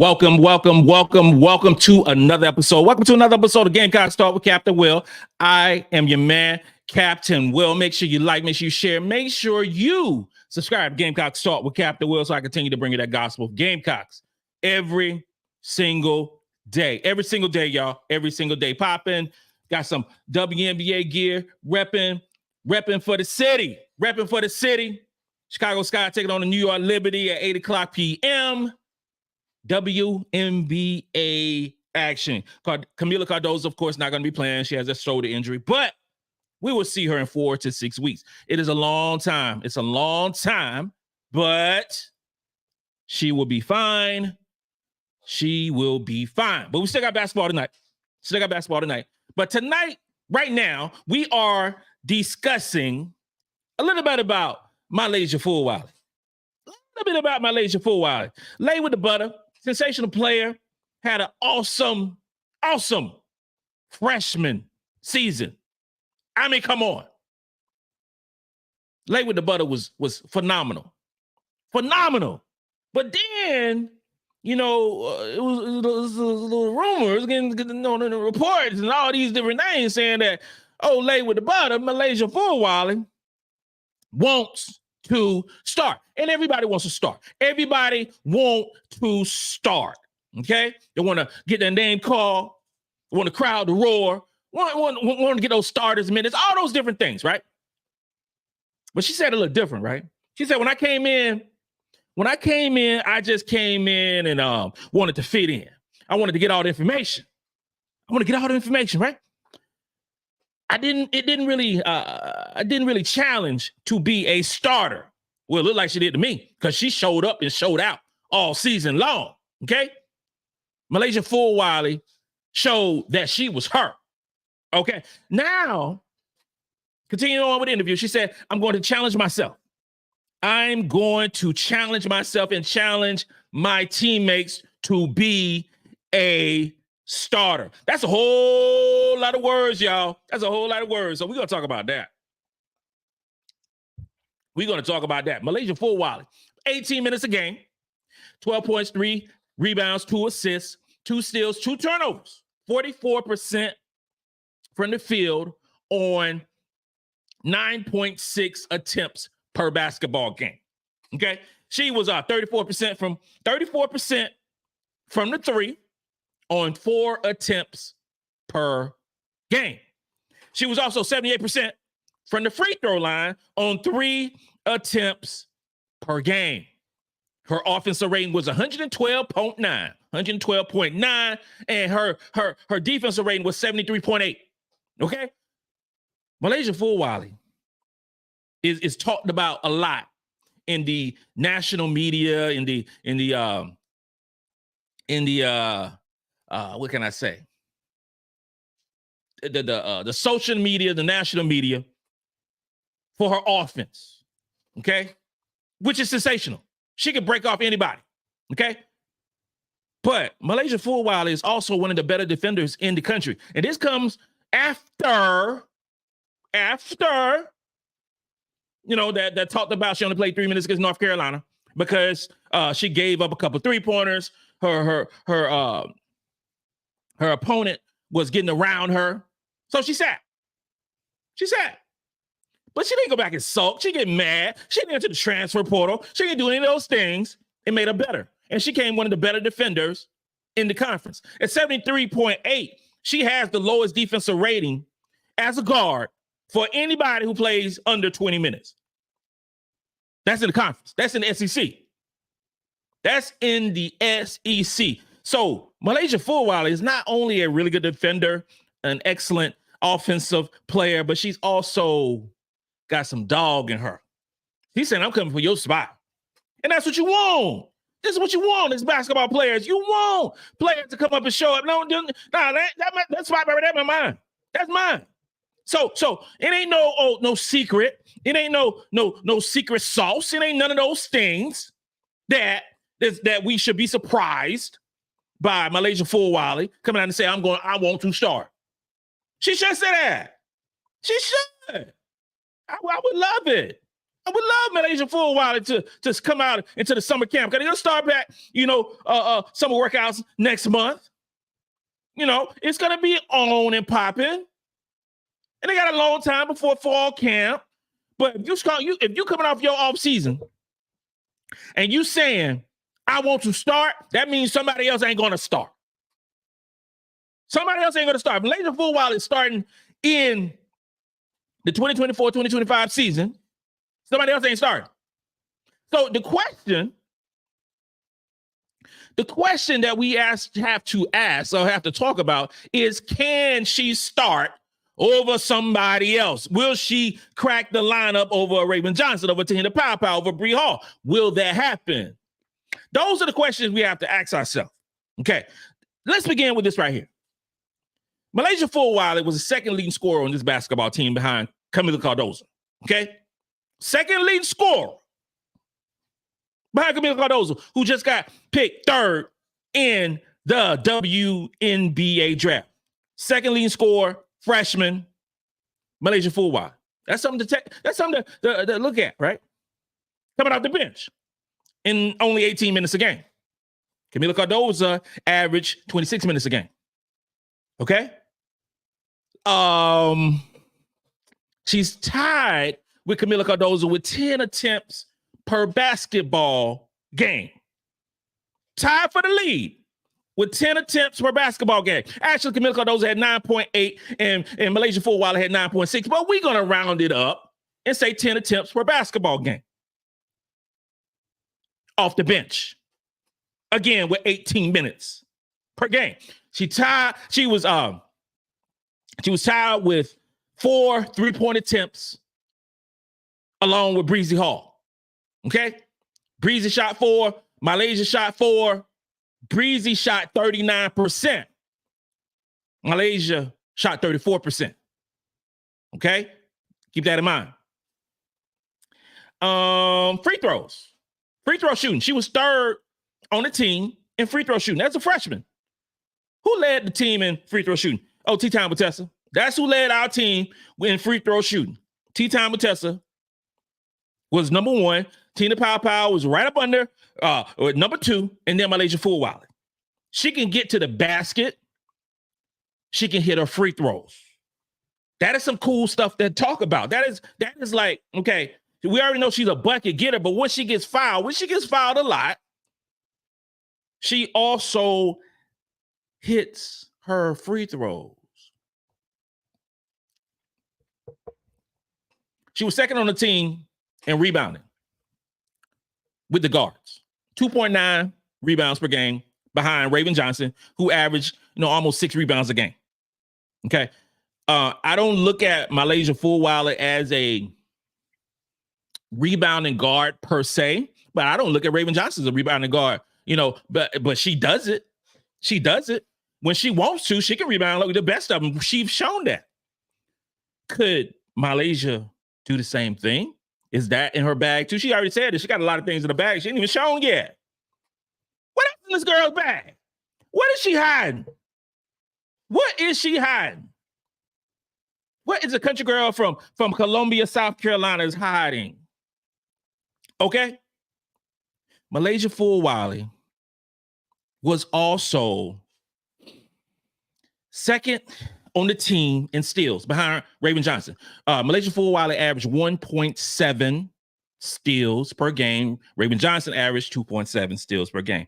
Welcome to another episode. Welcome to another episode of Gamecocks Talk with Captain Will. I am your man, Captain Will. Make sure you like, make sure you share, make sure you subscribe to Gamecocks Talk with Captain Will so I continue to bring you that gospel of Gamecocks every single day. Every single day, y'all. Every single day. Popping. Got some WNBA gear. Repping for the city. Repping for the city. Chicago Sky taking on the New York Liberty at 8 o'clock p.m. WNBA action. Camila Cardozo, of course, not going to be playing. She has a shoulder injury, but we will see her in 4 to 6 weeks. It is a long time. It's a long time, but she will be fine. She will be fine. But we still got basketball tonight. But tonight, right now, we are discussing a little bit about MiLaysia Fulwiley. Lay with the butter. Sensational player. Had an awesome freshman season. I mean, come on. Lay with the butter was phenomenal. But then, it was a little rumors, getting the reports and all these different things saying that, Lay with the butter, MiLaysia Fulwiley wants to start. And everybody wants to start. Everybody want to start. Okay? They want to get their name called, want the crowd to roar, want to get those starters minutes, all those different things, right? But she said a little different, right? She said, when I came in, I just came in and wanted to fit in. I wanted to get all the information. Right? I didn't really challenge to be a starter. Well, it looked like she did to me because she showed up and showed out all season long. Okay. MiLaysia Fulwiley showed that she was her. Okay. Now, continuing on with the interview, she said, I'm going to challenge myself. I'm going to challenge myself and challenge my teammates to be a starter. That's a whole lot of words, y'all. That's a whole lot of words. So we're going to talk about that. MiLaysia Fulwiley, 18 minutes a game, 12 points, 3 rebounds, 2 assists, 2 steals, 2 turnovers, 44% from the field on 9.6 attempts per basketball game. Okay. She was 34% from the 3 on 4 attempts per game. She was also 78% from the free throw line on 3 attempts per game. Her offensive rating was 112.9, and her defensive rating was 73.8. Okay? MiLaysia Fulwiley is talked about a lot in the national media, in the what can I say? The social media, the national media, for her offense, okay? Which is sensational. She can break off anybody, okay? But MiLaysia Fulwiley is also one of the better defenders in the country. And this comes after that talked about she only played 3 minutes against North Carolina because she gave up a couple 3-pointers. Her opponent was getting around her. So she sat. But she didn't go back and sulk. She get mad. She didn't enter the transfer portal. She didn't do any of those things. It made her better. And she became one of the better defenders in the conference. At 73.8, she has the lowest defensive rating as a guard for anybody who plays under 20 minutes. That's in the conference. That's in the SEC. So MiLaysia Fulwiley is not only a really good defender, an excellent offensive player, but she's also got some dog in her. He's saying, I'm coming for your spot. And that's what you want. This is what you want as basketball players. You want players to come up and show up. That spot right there, mine. That's mine. So it ain't no secret. It ain't no secret sauce. It ain't none of those things that we should be surprised by MiLaysia Fulwiley coming out and say, I want to start. She should say that. She should. I would love it. I would love MiLaysia Fulwiley to just come out into the summer camp. Because they'll start back, summer workouts next month. It's going to be on and popping. And they got a long time before fall camp. But if you coming off your off season and you saying, I want to start, that means somebody else ain't going to start. Somebody else ain't going to start. MiLaysia Fulwiley is starting in the 2024-2025 season. Somebody else ain't starting. So the question that we have to talk about is, can she start over somebody else? Will she crack the lineup over Raven Johnson, over Tahina Pow, over Bree Hall? Will that happen? Those are the questions we have to ask ourselves. Okay, let's begin with this right here. MiLaysia Fulwiley was the second leading scorer on this basketball team behind Kamilla Cardozo. Okay, second leading scorer behind Kamilla Cardozo, who just got picked third in the WNBA draft. Second leading scorer, freshman, MiLaysia Fulwiley. That's something to look at, right? Coming off the bench in only 18 minutes a game. Kamilla Cardozo averaged 26 minutes a game. Okay? She's tied with Kamilla Cardozo with 10 attempts per basketball game. Tied for the lead with 10 attempts per basketball game. Actually, Kamilla Cardozo had 9.8 and MiLaysia Fulwiley had 9.6, but we're going to round it up and say 10 attempts per basketball game. Off the bench. Again, with 18 minutes per game. She was tied with 4 3-point attempts along with Bree Hall. Okay? Breezy shot 4, MiLaysia shot 4, Breezy shot 39%. MiLaysia shot 34%. Okay? Keep that in mind. Free throws. Free throw shooting. She was third on the team in free throw shooting. That's a freshman. Who led the team in free throw shooting? Oh, T-Time with Tessa. That's who led our team in free throw shooting. T-Time with Tessa was number 1. Tina Pow was right up under number 2, and then MiLaysia Fulwiley. She can get to the basket. She can hit her free throws. That is some cool stuff to talk about. That is like, okay, we already know she's a bucket getter, but when she gets fouled a lot, she also hits her free throws. She was second on the team in rebounding with the guards. 2.9 rebounds per game behind Raven Johnson, who averaged, almost 6 rebounds a game. Okay. I don't look at MiLaysia Fulwiley as a rebounding guard per se, but I don't look at Raven Johnson as a rebounding guard, but she does it. She does it. When she wants to, she can rebound like the best of them. She's shown that. Could MiLaysia do the same thing? Is that in her bag too? She already said it. She got a lot of things in the bag. She ain't even shown yet. What is in this girl's bag? What is she hiding? What is she hiding? What is a country girl from Columbia, South Carolina is hiding? Okay? MiLaysia Fulwiley was also second on the team in steals behind Raven Johnson. MiLaysia Fulwiley averaged 1.7 steals per game. Raven Johnson averaged 2.7 steals per game.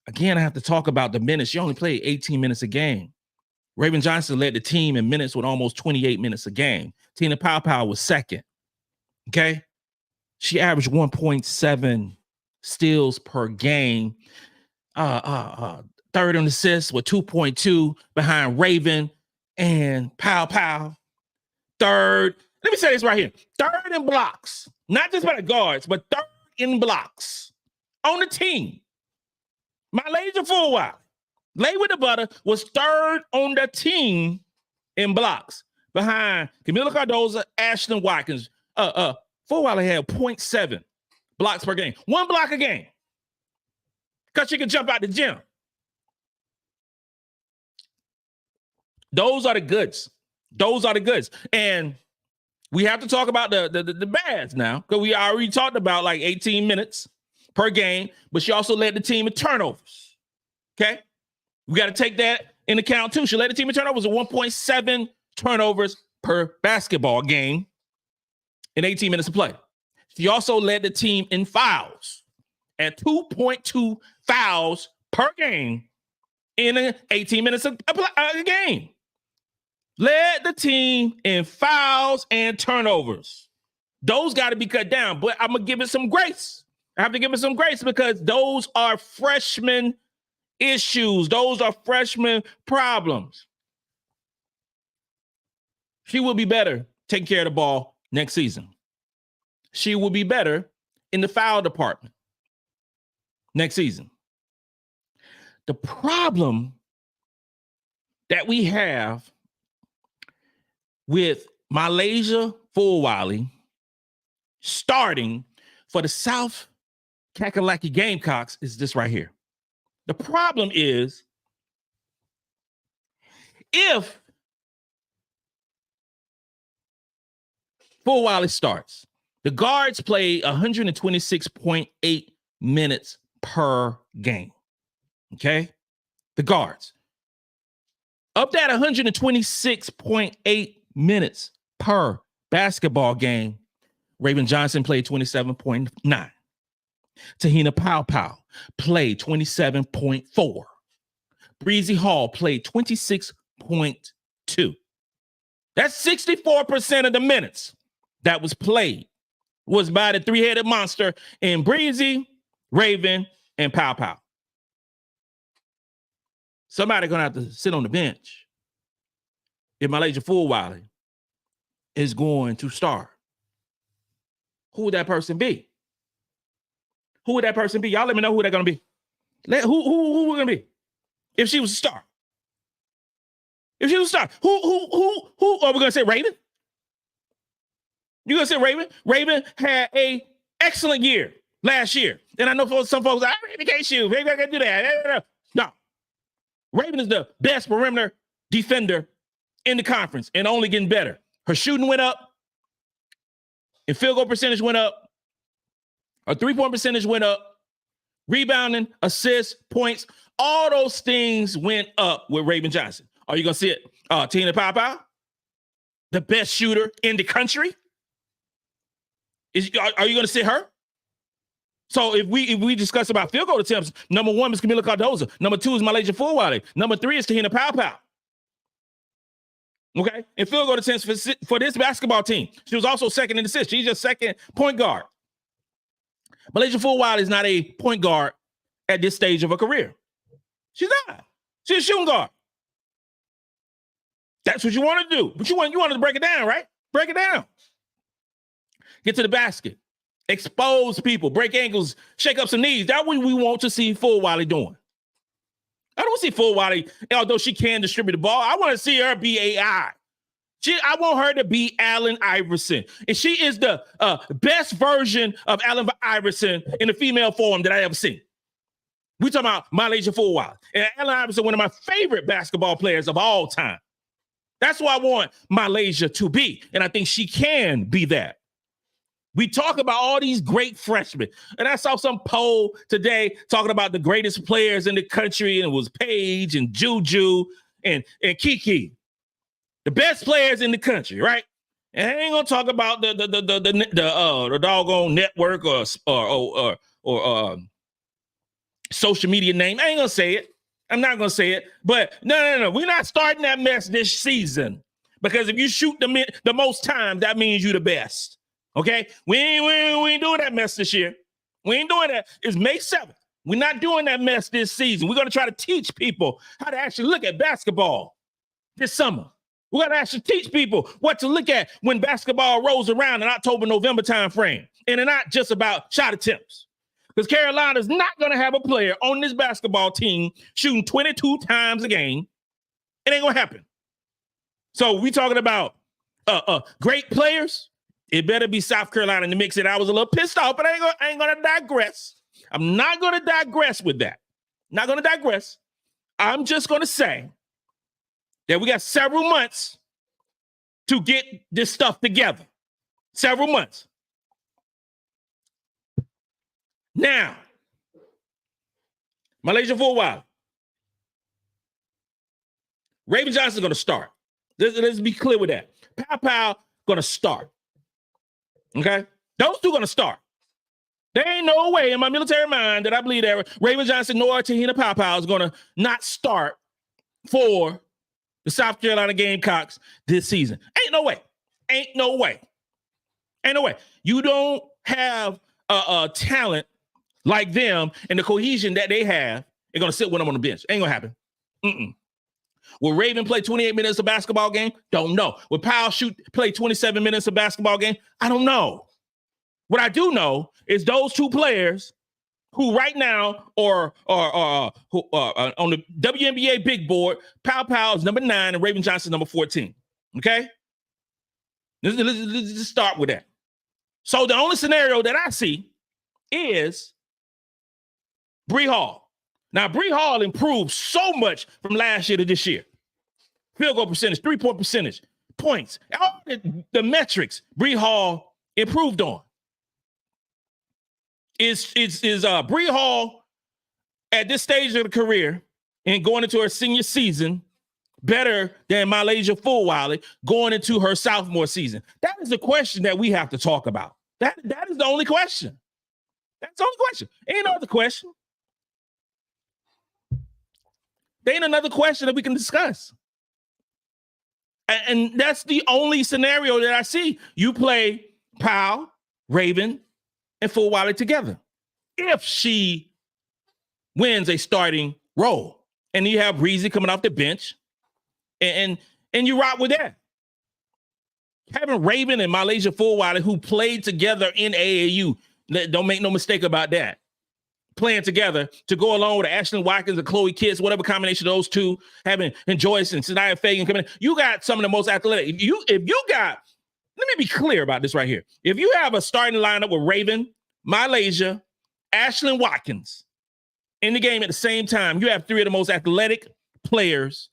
Again, I have to talk about the minutes. She only played 18 minutes a game. Raven Johnson led the team in minutes with almost 28 minutes a game. Tina Pow was second. Okay? She averaged 1.7 steals per game. Third on assists with 2.2 behind Raven and Pow. Third, let me say this right here. Third in blocks, not just by the guards, but third in blocks on the team. MiLaysia Fulwiley, lay with the butter, was third on the team in blocks behind Kamilla Cardozo, Ashlyn Watkins. Fulwiley had 0.7 blocks per game. 1 block a game. Because she can jump out the gym. Those are the goods. Those are the goods. And We have to talk about the bads now, because we already talked about like 18 minutes per game, but she also led the team in turnovers. Okay? We got to take that into account too. She led the team in turnovers at 1.7 turnovers per basketball game in 18 minutes of play. She also led the team in fouls at 2.2 fouls per game in 18 minutes of a game. Led the team in fouls and turnovers. Those got to be cut down, but I'm going to give it some grace. I have to give it some grace because those are freshman issues. Those are freshman problems. She will be better taking care of the ball next season. She will be better in the foul department next season. The problem that we have with MiLaysia Fulwiley starting for the South Kakalaki Gamecocks is this right here. The problem is if Fulwiley starts, the guards play 126.8 minutes per game. Okay? The guards. Of that 126.8 minutes per basketball game, Raven Johnson played 27.9. Tahina Powell played 27.4. Bree Hall played 26.2. That's 64% of the minutes that was played was by the three-headed monster in Breezy, Raven, and Powell. Somebody gonna have to sit on the bench if MiLaysia Fulwiley is going to start. Who would that person be? Who would that person be? Y'all let me know who they're gonna be. Who we're gonna be if she was a star? If she was a star, who are we gonna say? Raven? You gonna say Raven? Raven had a excellent year last year, and I know some folks like, Raven can't shoot. Raven can't do that. No, Raven is the best perimeter defender in the conference, and only getting better. Her shooting went up, and field goal percentage went up. Her three-point percentage went up. Rebounding, assists, points, all those things went up with Raven Johnson. Are you gonna see it? Tina Powell, the best shooter in the country. Are you gonna sit her? So if we discuss about field goal attempts, number 1 is Camila Cardoza. Number 2 is MiLaysia Fulwiley. Number 3 is Tahina Powell. Okay, and field goal attempts for this basketball team. She was also second in assists. She's just second point guard. MiLaysia Fulwiley is not a point guard at this stage of her career. She's not. She's a shooting guard. That's what you want to do. But you wanted to break it down, right? Break it down. Get to the basket. Expose people. Break ankles. Shake up some knees. That's what we want to see Fulwiley doing. I don't see Fulwiley, although she can distribute the ball. I want to see her be AI. I want her to be Allen Iverson. And she is the best version of Allen Iverson in the female form that I ever seen. We talking about MiLaysia Fulwiley. And Allen Iverson, one of my favorite basketball players of all time. That's what I want MiLaysia to be. And I think she can be that. We talk about all these great freshmen. And I saw some poll today talking about the greatest players in the country. And it was Paige and Juju and Kiki. The best players in the country, right? And I ain't gonna talk about the doggone network or social media name. I ain't gonna say it. I'm not gonna say it. But no. We're not starting that mess this season because if you shoot the most times, that means you the best. Okay, we ain't doing that mess this year. We ain't doing that. It's May 7th. We're not doing that mess this season. We're gonna try to teach people how to actually look at basketball this summer. We're going to actually teach people what to look at when basketball rolls around in October, November time frame. And it's not just about shot attempts. Because Carolina's not going to have a player on this basketball team shooting 22 times a game. It ain't going to happen. So we talking about great players. It better be South Carolina in the mix. And I was a little pissed off, but I ain't going to digress. I'm not going to digress with that. Not going to digress. I'm just going to say that we got several months to get this stuff together. Several months. Now, MiLaysia Fulwiley. Raven Johnson's going to start. Let's be clear with that. Pow going to start. Okay? Those two going to start. There ain't no way in my military mind that I believe that Raven Johnson nor Tahina Pow is going to not start for the South Carolina Gamecocks this season. Ain't no way. Ain't no way. Ain't no way. You don't have a talent like them and the cohesion that they have. They're going to sit with them on the bench. Ain't going to happen. Will Raven play 28 minutes of basketball game? Don't know. Will Powell play 27 minutes of basketball game? I don't know. What I do know is those two players who right now are on the WNBA big board, Powell is number 9 and Raven Johnson number 14. Okay? Let's just start with that. So the only scenario that I see is Bree Hall. Now, Bree Hall improved so much from last year to this year. Field goal percentage, 3-point percentage, points, all the metrics Bree Hall improved on. Is Bree Hall at this stage of the career and going into her senior season better than MiLaysia Fulwiley going into her sophomore season? That is the question that we have to talk about. That is the only question. That's the only question. Ain't no other question. There ain't another question that we can discuss. And that's the only scenario that I see. You play Powell, Raven, and Fulwiley together. If she wins a starting role. And you have Breezy coming off the bench. And you rock with that. Having Raven and MiLaysia Fulwiley, who played together in AAU, don't make no mistake about that. Playing together to go along with Ashlyn Watkins and Chloe Kitts, whatever combination of those two, and Joyce and Sania Feagin coming in. You got some of the most athletic. If you got, let me be clear about this right here. If you have a starting lineup with Raven, MiLaysia, Ashlyn Watkins in the game at the same time, you have 3 of the most athletic players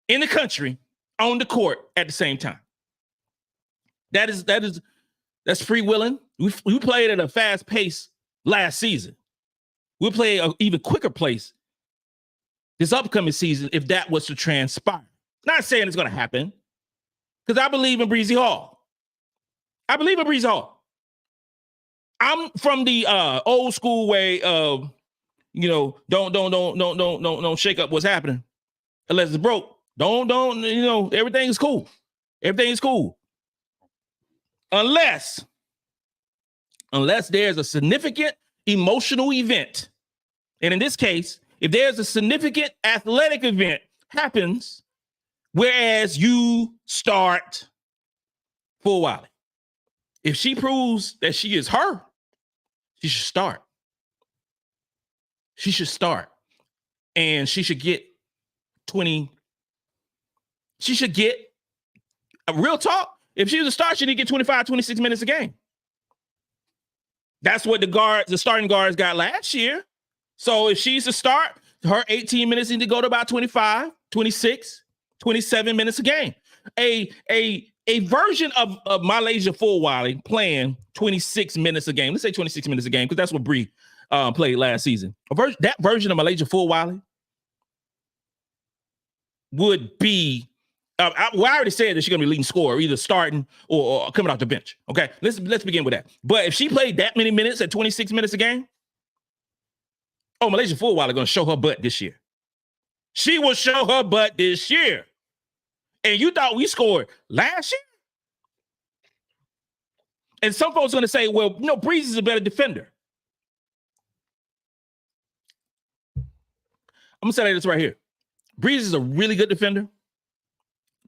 in the country on the court at the same time. That's freewheeling. We played at a fast pace last season. We'll play an even quicker pace this upcoming season if that was to transpire. Not saying it's going to happen, because I believe in Breezy Hall. I believe in Breezy Hall. I'm from the old school way of, don't shake up what's happening unless it's broke. Don't, everything is cool. Everything is cool. Unless there's a significant emotional event. And in this case, if there's a significant athletic event happens, whereas you start Fulwiley. If she proves that she is her, she should start. She should start. And she should get 20. She should get a real talk. If she was a start, she need to get 25, 26 minutes a game. That's what the starting guards got last year. So if she's a start, her 18 minutes need to go to about 25, 26, 27 minutes a game. A version of MiLaysia Fulwiley playing 26 minutes a game. Let's say 26 minutes a game, because that's what Bree played last season. That version of MiLaysia Fulwiley would be, I already said that she's going to be leading scorer, either starting or coming off the bench. Okay, let's begin with that. But if she played that many minutes at 26 minutes a game, MiLaysia Fulwiley going to show her butt this year. She will show her butt this year. And you thought we scored last year? And some folks are going to say, well, Breeze is a better defender. I'm going to say this right here. Breeze is a really good defender.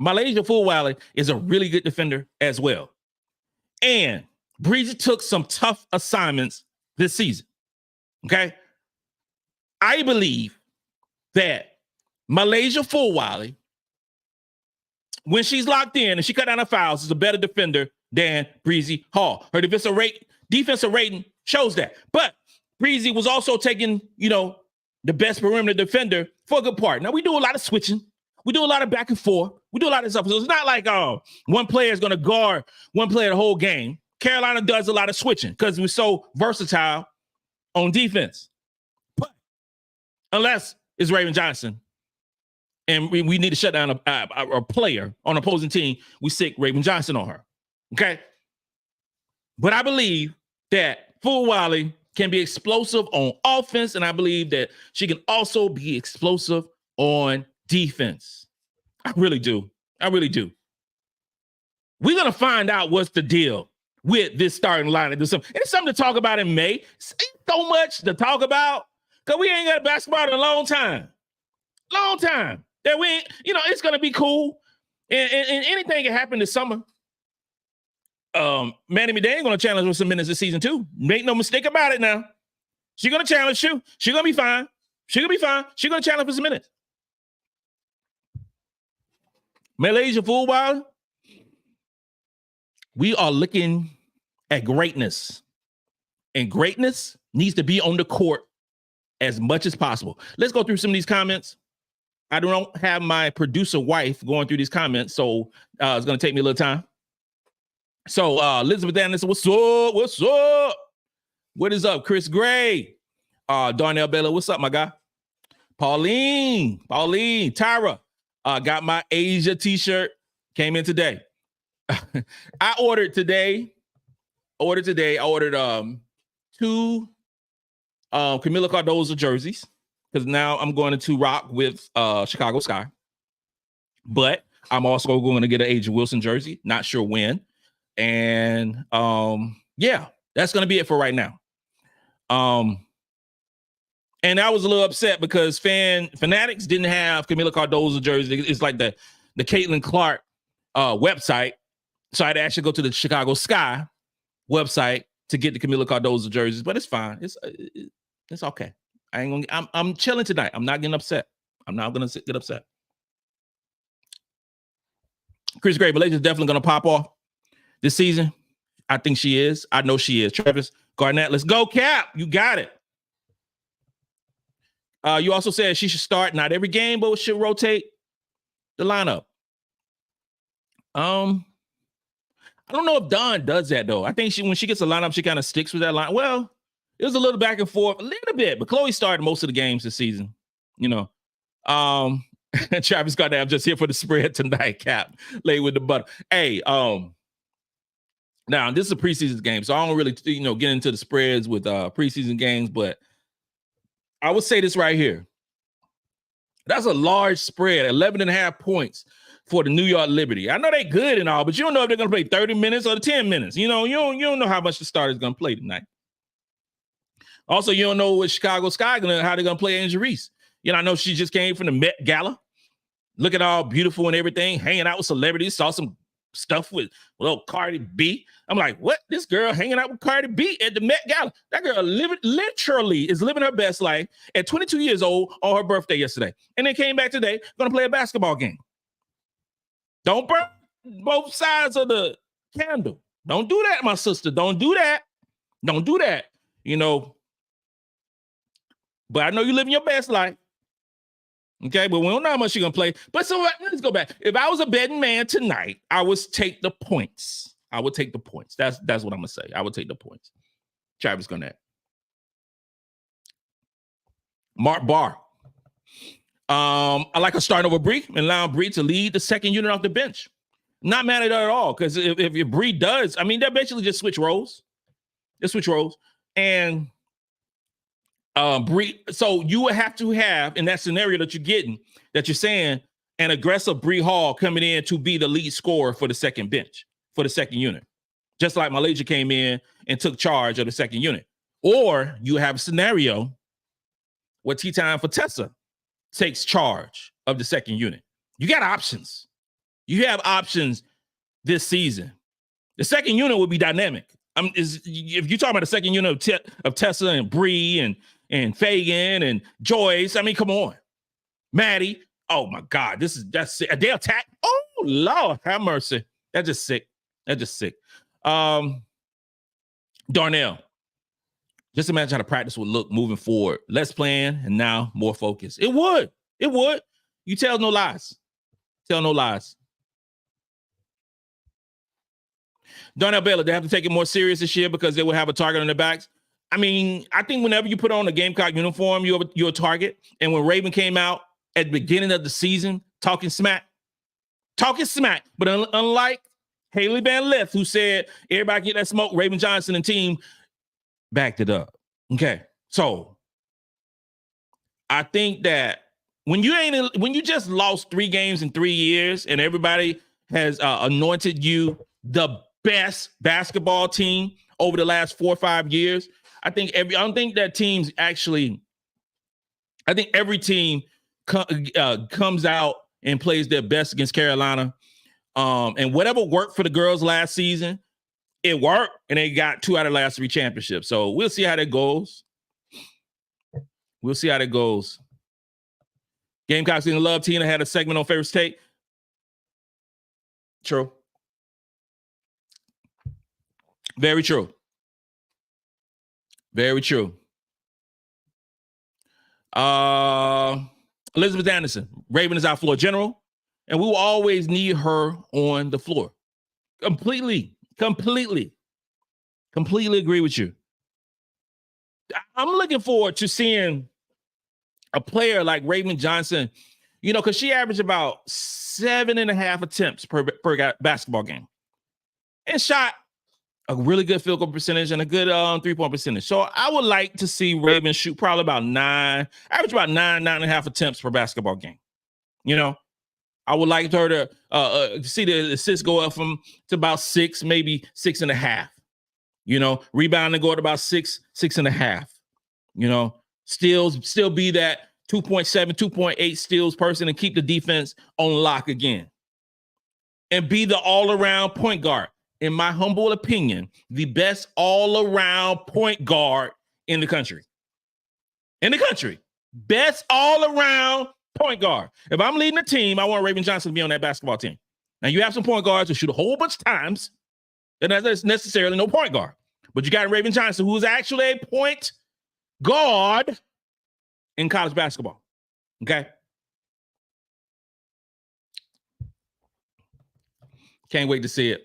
MiLaysia Fulwiley is a really good defender as well. And Breezy took some tough assignments this season. Okay? I believe that MiLaysia Fulwiley, when she's locked in and she cut down her fouls, is a better defender than Breezy Hall. Her defensive rating shows that. But Breezy was also taking, the best perimeter defender for a good part. Now, we do a lot of switching. We do a lot of back and forth. We do a lot of stuff. So it's not like one player is going to guard one player the whole game. Carolina does a lot of switching because we're so versatile on defense. But unless it's Raven Johnson and we need to shut down a player on an opposing team, we stick Raven Johnson on her. Okay? But I believe that Fulwiley can be explosive on offense, and I believe that she can also be explosive on defense. I really do. I really do. We're going to find out what's the deal with this starting lineup. It's something to talk about in May. It's so much to talk about because we ain't got basketball in a long time. Long time. That we ain't, it's going to be cool. And anything can happen this summer. Maddy McDaniel going to challenge with some minutes this season too. Make no mistake about it now. She's going to challenge you. She's going to be fine. She's going to be fine. She's going to challenge for some minutes. MiLaysia Fulwiley, we are looking at greatness. And greatness needs to be on the court as much as possible. Let's go through some of these comments. I don't have my producer wife going through these comments, so it's going to take me a little time. So Elizabeth Anderson, what's up? What's up? What is up? Chris Gray. Darnell Bella, what's up, my guy? Pauline, Tyra. Got my Asia t-shirt. Came in today. I ordered today. I ordered 2 Camila Cardozo jerseys because now I'm going to rock with Chicago Sky. But I'm also going to get an Asia Wilson jersey. Not sure when. And yeah, that's going to be it for right now. And I was a little upset because Fanatics didn't have Camila Cardozo jersey. It's like the Caitlin Clark website. So I had to actually go to the Chicago Sky website to get the Camila Cardozo jerseys, but it's fine. It's okay. I'm chilling tonight. I'm not getting upset. I'm not going to get upset. Chris Gray, MiLaysia is definitely going to pop off this season. I think she is. I know she is. Travis Garnett, let's go, Cap. You got it. You also said she should start not every game, but should rotate the lineup. I don't know if Dawn does that though. I think when she gets a lineup, she kind of sticks with that line. Well, it was a little back and forth, a little bit, but Chloe started most of the games this season. Travis Garnett, I'm just here for the spread tonight. Cap, lay with the butter. Hey, now this is a preseason game, so I don't really, get into the spreads with preseason games, but I would say this right here. That's a large spread, 11.5 points for the New York Liberty. I know they're good and all, but you don't know if they're going to play 30 minutes or 10 minutes. You don't know how much the starter's going to play tonight. Also, you don't know what Chicago Sky how they're going to play Angel Reese. I know she just came from the Met Gala, looking all beautiful and everything, hanging out with celebrities, saw some stuff with little Cardi B. I'm like, what? This girl hanging out with Cardi B at the Met Gala. That girl literally is living her best life at 22 years old on her birthday yesterday. And then came back today, going to play a basketball game. Don't burn both sides of the candle. Don't do that, my sister. Don't do that. Don't do that. But I know you're living your best life. Okay, but we don't know how much you're going to play. But so let's go back. If I was a betting man tonight, I would take the points. I would take the points. That's what I'm going to say. I would take the points. Travis Garnett. Mark Barr. I like a start over Bree and allow Bree to lead the second unit off the bench. Not mad at her at all, because if Bree does, they're basically just switch roles. They switch roles. And Bree, so you would have to have, in that scenario that you're saying, an aggressive Bree Hall coming in to be the lead scorer for the second bench, for the second unit. Just like MiLaysia came in and took charge of the second unit. Or you have a scenario where T-Time for Tessa takes charge of the second unit. You got options. You have options this season. The second unit will be dynamic. If you're talking about the second unit of Tessa and Bree and Feagin and Joyce, come on. Maddy. Oh my God, that's sick. Adhel Tac. Oh Lord, have mercy. That's just sick. Darnell. Just imagine how the practice would look moving forward. Less plan and now more focus. It would. You tell no lies. Tell no lies. Darnell Baylor, they have to take it more serious this year because they will have a target on their backs. I mean, I think whenever you put on a Gamecock uniform, you're a target. And when Raven came out at the beginning of the season talking smack, but unlike Haley Van Lith, who said everybody get that smoke, Raven Johnson and team backed it up. Okay, so I think that when you just lost 3 games in 3 years and everybody has anointed you the best basketball team over the last 4 or 5 years, I don't think that teams actually. I think every team comes out and plays their best against Carolina. And whatever worked for the girls last season, it worked, and they got 2 out of the last 3 championships. So we'll see how that goes. Gamecocks in love. Tina had a segment on Favorite Take. True. Very true. Very true. Elizabeth Anderson, Raven is our floor general, and we will always need her on the floor. Completely agree with you. I'm looking forward to seeing a player like Raven Johnson, because she averaged about 7.5 attempts per basketball game and shot a really good field goal percentage and a good 3-point percentage. So I would like to see Raven shoot probably about 9.5 attempts per basketball game. I would like her to see the assists go up to about 6, maybe 6.5. Rebounding go at about 6.5. Still be that 2.7, 2.8 steals person and keep the defense on lock again. And be the all-around point guard. In my humble opinion, the best all-around point guard in the country. Best all-around point guard. If I'm leading a team, I want Raven Johnson to be on that basketball team. Now, you have some point guards who shoot a whole bunch of times, and that's necessarily no point guard. But you got Raven Johnson, who is actually a point guard in college basketball. Okay? Can't wait to see it.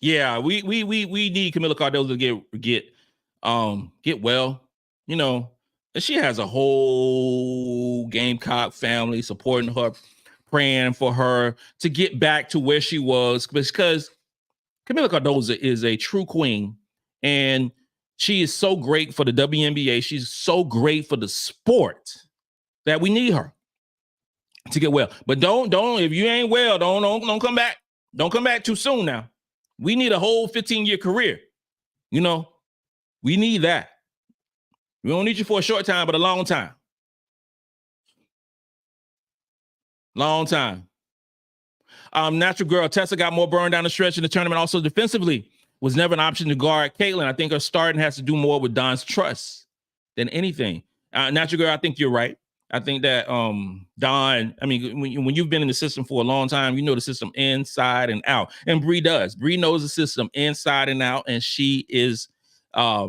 Yeah, we need Camila Cardozo to get well, and she has a whole Gamecock family supporting her, praying for her to get back to where she was, because Camila Cardozo is a true queen, and she is so great for the WNBA. She's so great for the sport that we need her to get well. But don't if you ain't well, don't come back. Don't come back too soon now. We need a whole 15-year career. We need that. We don't need you for a short time, but a long time. Long time. Natural girl Tessa got more burn down the stretch in the tournament. Also defensively was never an option to guard Caitlin. I think her starting has to do more with Dawn's trust than anything. Natural girl, I think you're right. I think that Dawn, I mean, when you've been in the system for a long time, you know the system inside and out. And Bree does. Bree knows the system inside and out, and she is a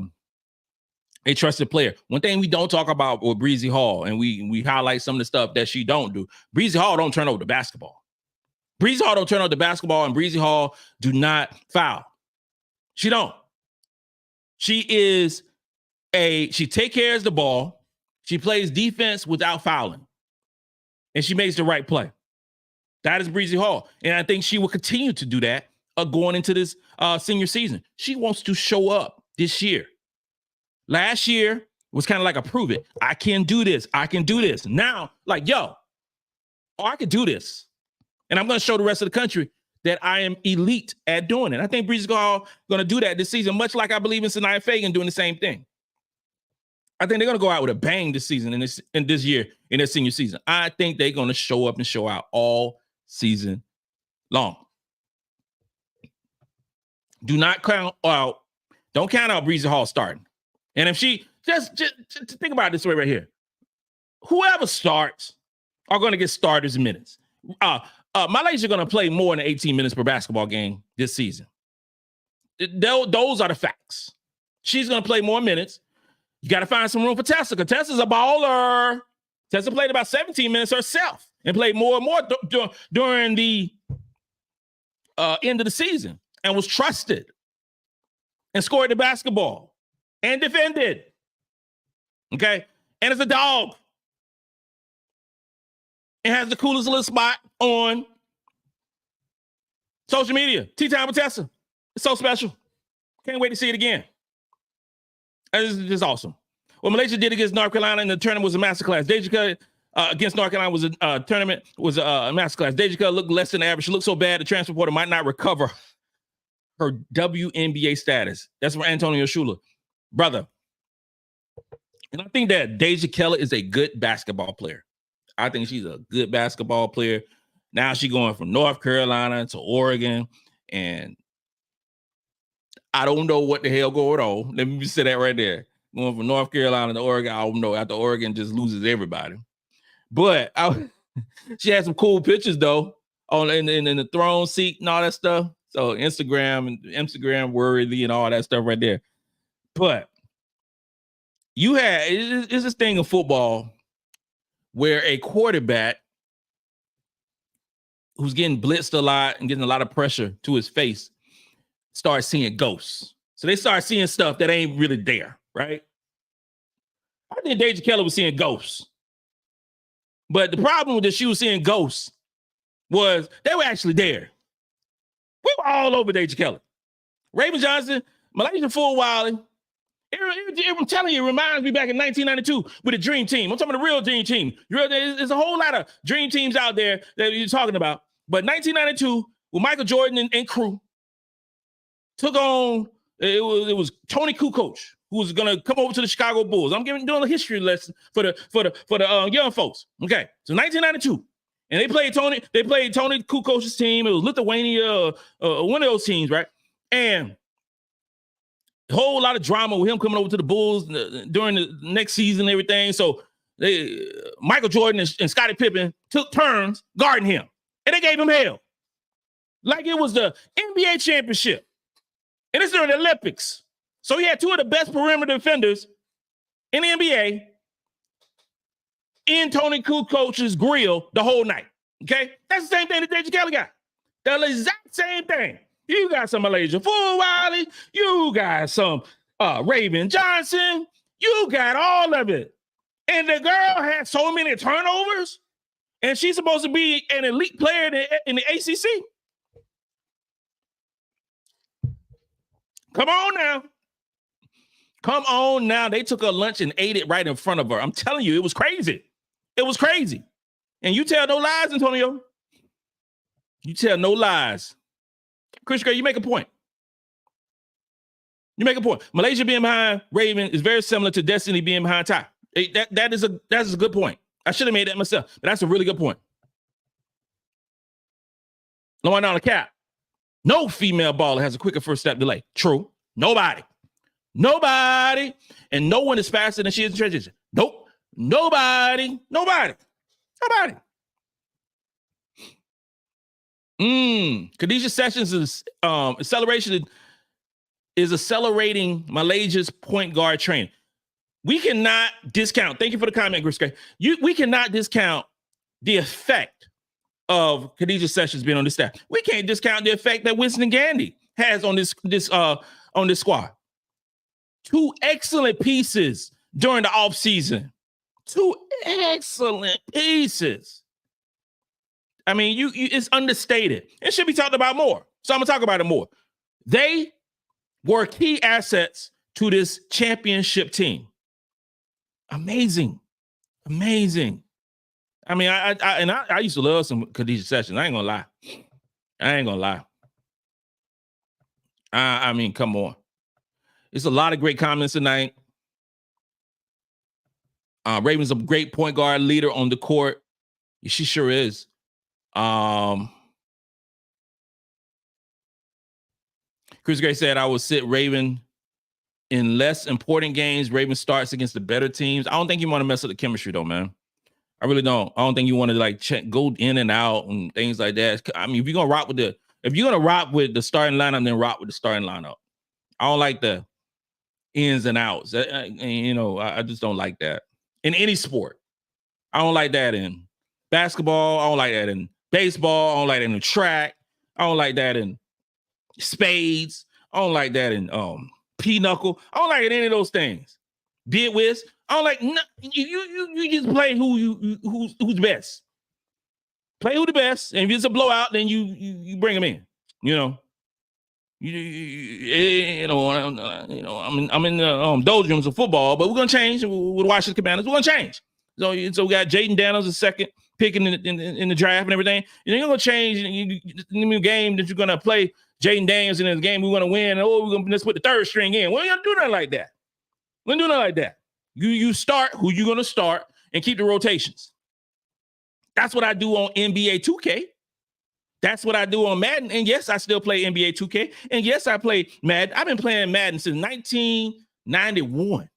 trusted player. One thing we don't talk about with Breezy Hall, and we highlight some of the stuff that she don't do. Breezy Hall don't turn over the basketball. Breezy Hall don't turn over the basketball, and Breezy Hall do not foul. She don't. She take care of the ball. She plays defense without fouling, and she makes the right play. That is Breezy Hall, and I think she will continue to do that going into this senior season. She wants to show up this year. Last year was kind of like a prove it. I can do this. I can do this. Now, I can do this, and I'm going to show the rest of the country that I am elite at doing it. I think Breezy Hall going to do that this season, much like I believe in Sania Feagin doing the same thing. I think they're going to go out with a bang this season, in this year, in their senior season. I think they're going to show up and show out all season long. Don't count out Breezy Hall starting. And if she, just think about it this way right here. Whoever starts are going to get starters minutes. MiLaysia going to play more than 18 minutes per basketball game this season. Those are the facts. She's going to play more minutes. You got to find some room for Tessa, because Tessa's a baller. Tessa played about 17 minutes herself and played more and more during the end of the season and was trusted and scored the basketball and defended. Okay? And it's a dog. It has the coolest little spot on social media. Tea Time with Tessa. It's so special. Can't wait to see it again. It's just awesome. What MiLaysia did against North Carolina in the tournament was a masterclass. Deja against North Carolina was a tournament, was a masterclass. Deja looked less than average. She looked so bad, the transfer portal might not recover her WNBA status. That's from Antonio Shula. Brother. And I think that Deja Keller is a good basketball player. I think she's a good basketball player. Now she's going from North Carolina to Oregon, and I don't know what the hell going on. Let me just say that right there. Going from North Carolina to Oregon, I don't know. After Oregon just loses everybody. But she had some cool pictures, though, in the throne seat and all that stuff. So Instagram worthy and all that stuff right there. But it's this thing in football where a quarterback who's getting blitzed a lot and getting a lot of pressure to his face starts seeing ghosts. So they start seeing stuff that ain't really there, right? I think Deja Keller was seeing ghosts. But the problem with that she was seeing ghosts was they were actually there. We were all over Deja Keller. Raven Johnson, MiLaysia Fulwiley. I'm telling you, it reminds me back in 1992 with the Dream Team. I'm talking about the real Dream Team. There's a whole lot of Dream Teams out there that you're talking about. But 1992, with Michael Jordan and crew, took on, it was Tony Kukoc, who was going to come over to the Chicago Bulls. I'm doing a history lesson for the young folks. Okay, so 1992. And they played Tony Kukoc's team. It was Lithuania, one of those teams, right? And a whole lot of drama with him coming over to the Bulls during the next season and everything. So Michael Jordan and Scottie Pippen took turns guarding him. And they gave him hell. Like it was the NBA championship. And it's during the Olympics. So he had two of the best perimeter defenders in the NBA in Tony Kukoc's grill the whole night. Okay? That's the same thing that Deja Keller got. The exact same thing. You got some MiLaysia Fulwiley. You got some Raven Johnson. You got all of it. And the girl had so many turnovers, and she's supposed to be an elite player in the ACC. Come on now. Come on now. They took her lunch and ate it right in front of her. I'm telling you, it was crazy. It was crazy. And you tell no lies, Antonio. You tell no lies. Chris Gray, you make a point. You make a point. MiLaysia being behind Raven is very similar to Destiny being behind Ty. That is a good point. I should have made that myself, but that's a really good point. Lowering down the cap. No female baller has a quicker first step delay. True. Nobody. And no one is faster than she is in transition. Nope. Nobody. Khadijah Sessions is accelerating MiLaysia's point guard training. We cannot discount. Thank you for the comment, Chris Gray. We cannot discount the effect of Khadijah Sessions being on this staff. We can't discount the effect that Winston Gandy has on this squad. Two excellent pieces during the offseason. Two excellent pieces. I mean, it's understated. It should be talked about more. So I'm going to talk about it more. They were key assets to this championship team. Amazing. I mean, I used to love some Khadijah Sessions. I ain't going to lie. I mean, come on. It's a lot of great comments tonight. Raven's a great point guard leader on the court. She sure is. Chris Gray said, I will sit Raven in less important games. Raven starts against the better teams. I don't think you want to mess up the chemistry, though, man. I really don't. I don't think you want to go in and out and things like that. I mean, if you're gonna rock with the starting lineup, then rock with the starting lineup. I don't like the ins and outs. I just don't like that in any sport. I don't like that in basketball. I don't like that in baseball. I don't like that in track. I don't like that in spades. I don't like that in pinochle. I don't like any of those things. Bid whist. I don't like you just play who's best. Play who the best, and if it's a blowout, then you bring them in. You know. I'm in the doldrums of football, but we're gonna change with the Washington Commanders. We're gonna change. So we got Jaden Daniels the second pick in the draft and everything. You're gonna change in the game that you're gonna play Jaden Daniels in the game we're gonna win. Let's put the third string in. We're gonna do nothing like that. We're gonna do nothing like that. You start who you're gonna start and keep the rotations. That's what I do on NBA 2K. That's what I do on Madden. And yes, I still play NBA 2K. And yes, I play Madden. I've been playing Madden since 1991,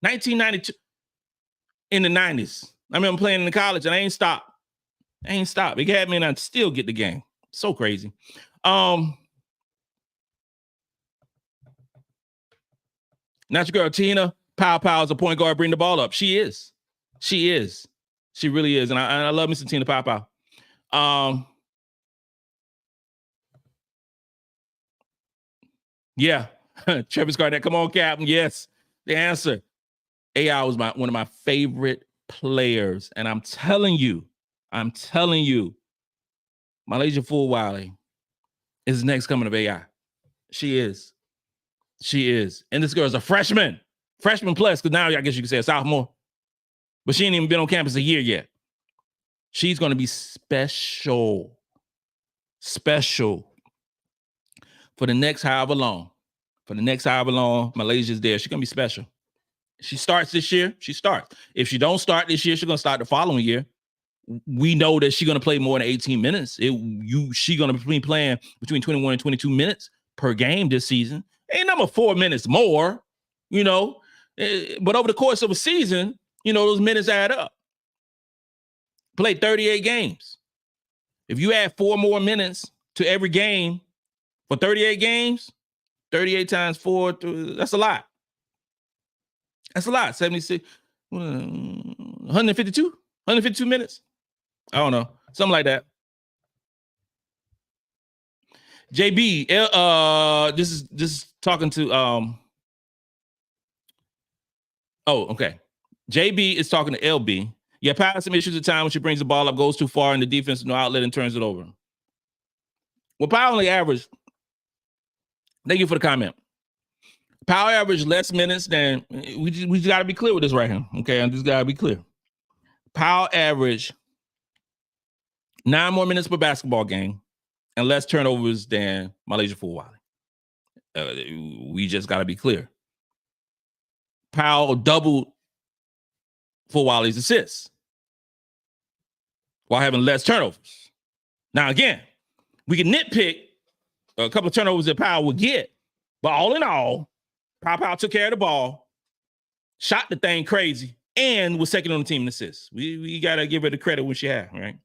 1992, in the 90s. I remember playing in college and I ain't stopped. It had me and I still get the game. So crazy. Not your girl, Tina. Pow is a point guard. Bring the ball up. She is. She really is. And I love Mr. Tina Pow. Yeah, Travis Garnett. Come on, Captain. Yes, the answer. AI was one of my favorite players, and I'm telling you, MiLaysia Fulwiley is the next coming of AI. She is, and this girl's a freshman plus. Because now I guess you could say a sophomore, but she ain't even been on campus a year yet. She's going to be special for the next however long. MiLaysia's there. She's going to be special. She starts this year. If she don't start this year, she's going to start the following year. We know that she's going to play more than 18 minutes. She's going to be playing between 21 and 22 minutes per game this season. Ain't number 4 minutes more, but over the course of a season, those minutes add up. Played 38 games. If you add 4 more minutes to every game for 38 games, 38 times 4, that's a lot. 76, 152 minutes. I don't know. Something like that. JB, this is talking to okay. JB is talking to LB. Yeah, Power some issues at time when she brings the ball up, goes too far, and the defense no outlet and turns it over. Well, Power only averaged. Thank you for the comment. Power averaged less minutes than we just got to be clear with this right here. Okay, I just got to be clear. Power averaged 9 more minutes per basketball game and less turnovers than MiLaysia Fulwiley. We just got to be clear. Powell doubled Fulwiley's assists while having less turnovers. Now, again, we can nitpick a couple of turnovers that Powell would get, but all in all, Powell took care of the ball, shot the thing crazy, and was second on the team in assists. We got to give her the credit when she had, right?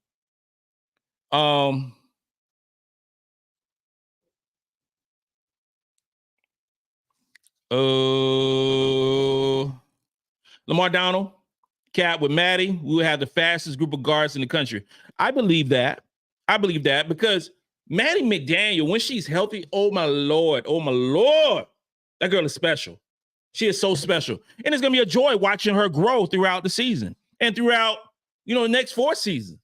Lamar Donald, Cap with Maddy, we will have the fastest group of guards in the country. I believe that because Maddy McDaniel, when she's healthy, oh my Lord, that girl is special. She is so special. And it's going to be a joy watching her grow throughout the season and throughout, the next 4 seasons.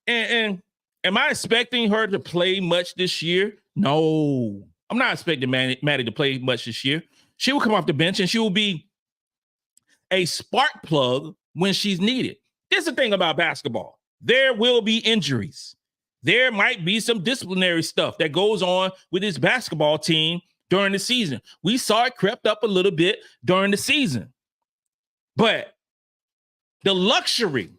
And am I expecting her to play much this year? No, I'm not expecting Maddy to play much this year. She will come off the bench and she will be a spark plug when she's needed. This is the thing about basketball. There will be injuries. There might be some disciplinary stuff that goes on with this basketball team during the season. We saw it crept up a little bit during the season. But the luxury,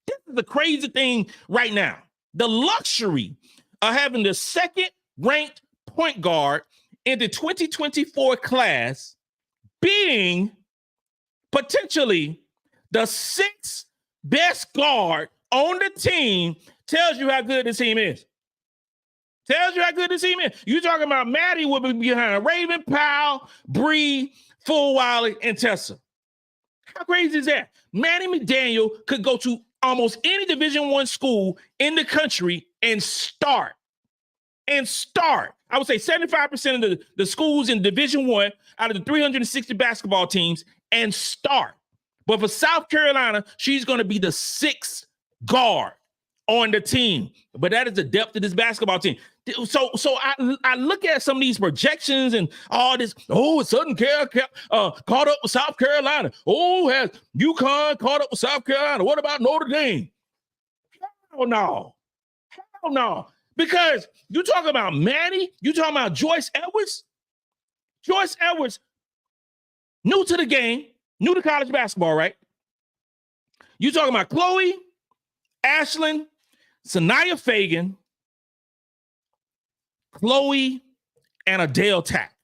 this is the crazy thing right now. The luxury of having the second ranked point guard in the 2024 class being potentially the 6th best guard on the team tells you how good this team is. You talking about Maddy will be behind Raven, Powell, Bree, Fulwiley, and Tessa. How crazy is that? Maddy McDaniel could go to almost any Division I school in the country and start. I would say 75% of the schools in Division I out of the 360 basketball teams and start. But for South Carolina, she's going to be the sixth guard on the team. But that is the depth of this basketball team. So I look at some of these projections and all this. Oh, Southern Carolina caught up with South Carolina. Oh, has UConn caught up with South Carolina? What about Notre Dame? Hell no. Because you talking about Maddy, you talking about Joyce Edwards. Joyce Edwards, new to the game, new to college basketball, right? You talking about Chloe, Ashlyn, Sania Feagin, Chloe, and Adhel Tac.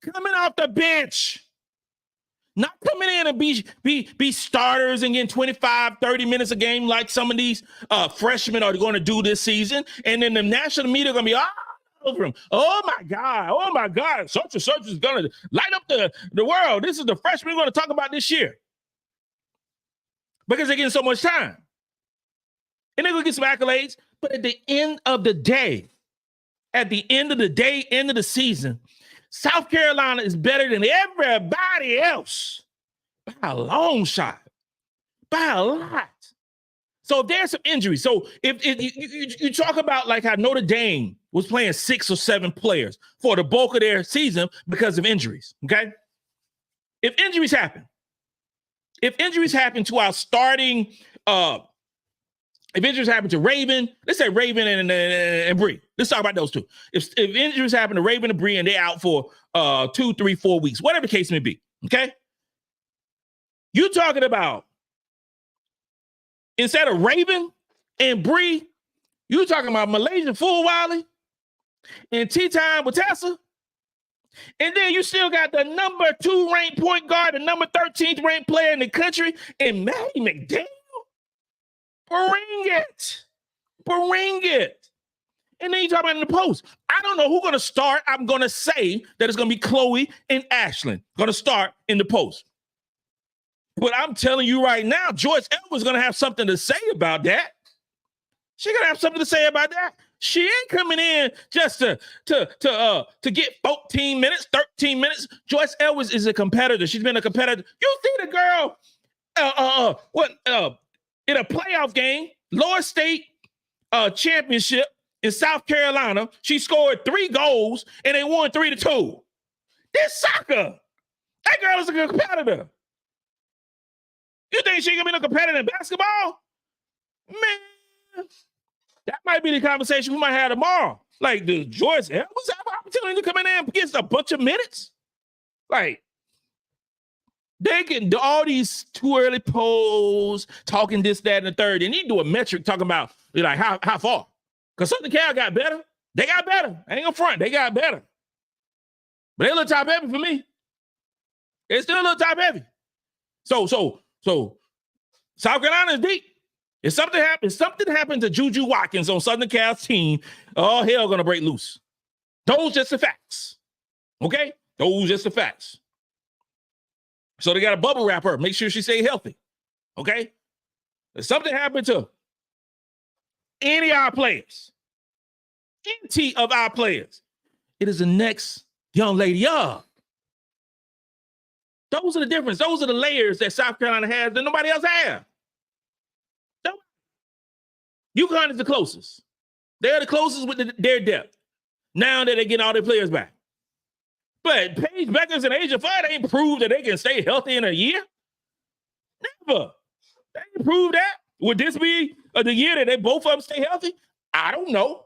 Coming off the bench. Not coming in and be starters and getting 25, 30 minutes a game like some of these freshmen are going to do this season. And then the national media are going to be all over them. Oh, my God. Such and such is going to light up the world. This is the freshman we're going to talk about this year. Because they're getting so much time. And they're going to get some accolades. But at the end of the day, end of the season, South Carolina is better than everybody else by a long shot, by a lot. So if there's some injuries, so if you talk about like how Notre Dame was playing 6 or 7 players for the bulk of their season because of injuries, okay? If injuries happen to our starting, if injuries happen to Raven, let's say Raven and Bree. Let's talk about those two. If injuries happen to Raven and Bree and they're out for 2, 3, 4 weeks, whatever the case may be, okay? You're talking about instead of Raven and Bree, you're talking about MiLaysia Fulwiley and Tea Time with Tessa. And then you still got the number 2 ranked point guard, the number 13th ranked player in the country, and Maddy McDaniel. Bring it. And then you talk about in the post. I don't know who's going to start. I'm going to say that it's going to be Chloe and Ashlyn going to start in the post. But I'm telling you right now, Joyce Edwards is going to have something to say about that. She's going to have something to say about that. She ain't coming in just to get 14 minutes, 13 minutes. Joyce Edwards is a competitor. She's been a competitor. You see the girl in a playoff game, Lower State championship in South Carolina, she scored 3 goals and they won 3-2. This soccer. That girl is a good competitor. You think she can be a competitor in basketball? Man, that might be the conversation we might have tomorrow. Like, does Joyce Edwards have an opportunity to come in there and get a bunch of minutes? Like, they can do all these too early polls, talking this, that, and the third. They need to do a metric talking about like how far. Because Southern Cal got better. They got better. I ain't gonna front. They got better. But they a little top heavy for me. It's still a little top heavy. So South Carolina is deep. If something happened to Juju Watkins on Southern Cal's team, all hell gonna break loose. Those just the facts. Okay? Those just the facts. So they got to bubble wrap her. Make sure she stay healthy. Okay? If something happened to any of our players, it is the next young lady up. Those are the difference. Those are the layers that South Carolina has that nobody else has. UConn is the closest. They're the closest with their depth. Now that they get all their players back. But Paige Beckers and Asia Flood ain't proved that they can stay healthy in a year. Never. They ain't proved that. Would this be the year that they both of them stay healthy? I don't know.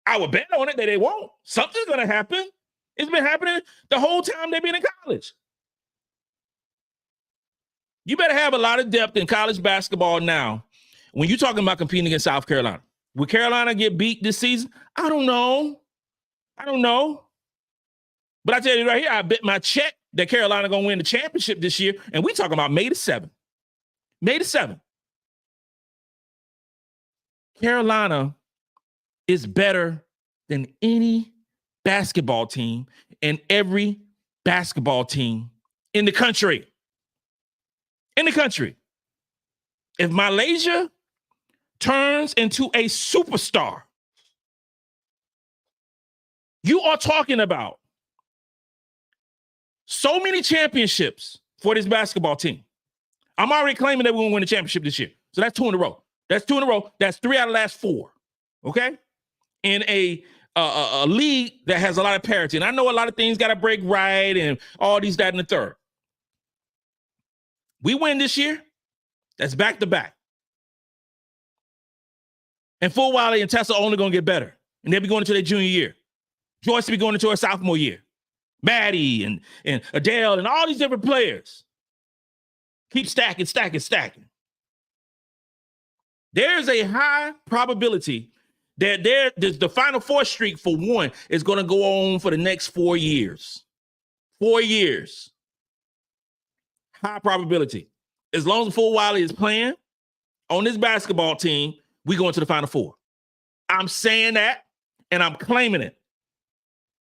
I would bet on it that they won't. Something's going to happen. It's been happening the whole time they've been in college. You better have a lot of depth in college basketball now when you're talking about competing against South Carolina. Will Carolina get beat this season? I don't know. But I tell you right here, I bet my check that Carolina going to win the championship this year. And we talking about May the 7th. May the 7th. Carolina is better than any basketball team and every basketball team in the country. In the country. If MiLaysia turns into a superstar, you are talking about so many championships for this basketball team. I'm already claiming that we're going to win the championship this year. So that's 2 in a row. That's 2 in a row. That's 3 out of the last 4. Okay? In a league that has a lot of parity. And I know a lot of things got to break right and all these, that, and the third. We win this year. That's back to back. And Fulwiley and Tessa are only going to get better. And they'll be going into their junior year. Joyce will be going into her sophomore year. Maddy and Adhel and all these different players. Keep stacking. There's a high probability that the Final Four streak for one is going to go on for the next 4 years. 4 years. High probability. As long as Fulwiley is playing on this basketball team, we go into the Final Four. I'm saying that, and I'm claiming it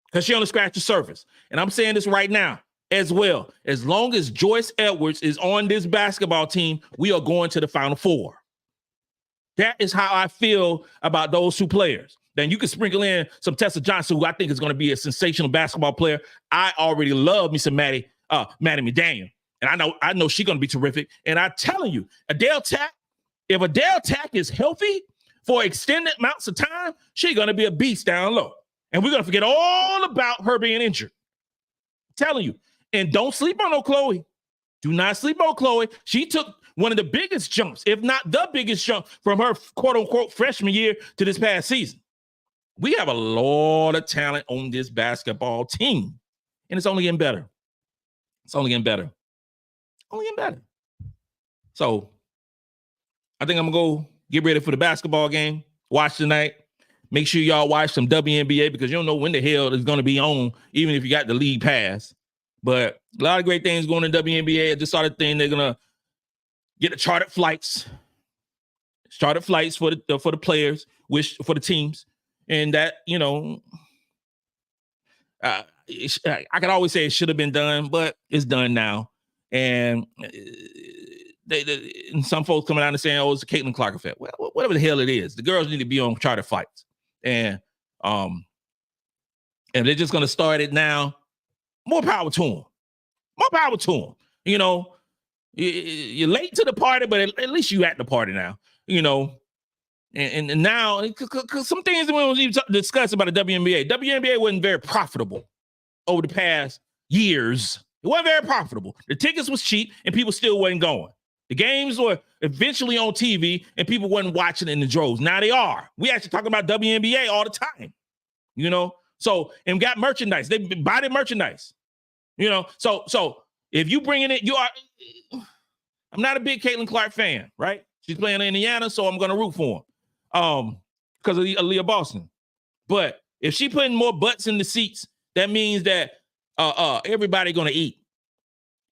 because she only scratched the surface. And I'm saying this right now as well. As long as Joyce Edwards is on this basketball team, we are going to the Final Four. That is how I feel about those 2 players. Then you can sprinkle in some Tessa Johnson, who I think is going to be a sensational basketball player. I already love me some Maddy McDaniel. And I know she's going to be terrific. And I'm telling you, Adhel Tac, if Adhel Tac is healthy for extended amounts of time, she's going to be a beast down low. And we're going to forget all about her being injured. I'm telling you. And don't sleep on Chloe. Do not sleep on Chloe. She took one of the biggest jumps, if not the biggest jump, from her quote-unquote freshman year to this past season. We have a lot of talent on this basketball team. And it's only getting better. It's only getting better. Only getting better. So I think I'm going to go get ready for the basketball game. Watch tonight. Make sure y'all watch some WNBA because you don't know when the hell it's going to be on, even if you got the league pass. But a lot of great things going in WNBA. I just saw the thing. They're going to get the chartered flights for the players, for the teams. And that, I could always say it should have been done, but it's done now. And and some folks coming out and saying, "Oh, it's a Caitlin Clark effect." Well, whatever the hell it is, the girls need to be on charter flights, and they're just going to start it now. More power to them. More power to them. You're late to the party, but at least you at the party now. And now, because some things that we was discuss about the WNBA. WNBA wasn't very profitable over the past years. It wasn't very profitable. The tickets was cheap, and people still wasn't going. The games were eventually on TV, and people wasn't watching in the droves. Now they are. We actually talking about WNBA all the time, So, and got merchandise. They buy the merchandise, So if you bring in it, I'm not a big Caitlin Clark fan, right? She's playing in Indiana, so I'm going to root for him because of Aaliyah Boston. But if she putting more butts in the seats, that means that everybody going to eat.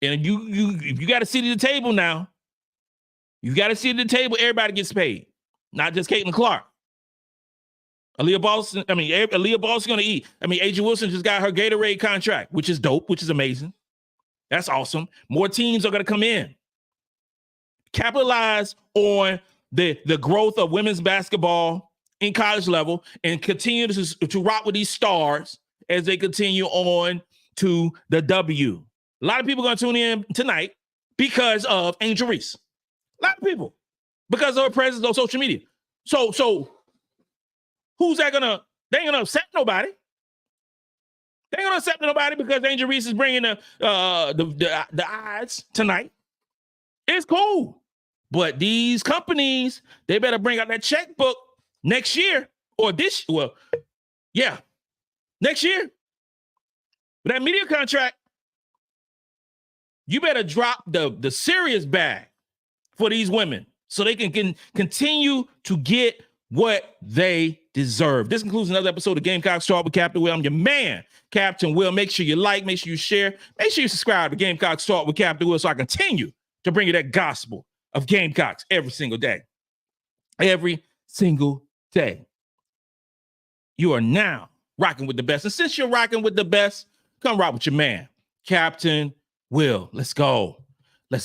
And if you got a seat at the table now, everybody gets paid, not just Caitlin Clark. Aaliyah Boston going to eat. AJ Wilson just got her Gatorade contract, which is dope, which is amazing. That's awesome. More teams are going to come in. Capitalize on the growth of women's basketball in college level and continue to rock with these stars as they continue on to the W. A lot of people are going to tune in tonight because of Angel Reese. A lot of people. Because of her presence on social media. So who's that gonna? They ain't gonna upset nobody. They ain't gonna upset nobody because Angel Reese is bringing the odds tonight. It's cool, but these companies, they better bring out that checkbook next year or next year. With that media contract, you better drop the serious bag for these women so they can continue to get what they deserve. This concludes another episode of Gamecocks Talk with Captain Will. I'm your man, Captain Will. Make sure you like, make sure you share, make sure you subscribe to Gamecocks Talk with Captain Will so I continue to bring you that gospel of Gamecocks every single day. Every single day. You are now rocking with the best. And since you're rocking with the best, come rock with your man, Captain Will, let's go.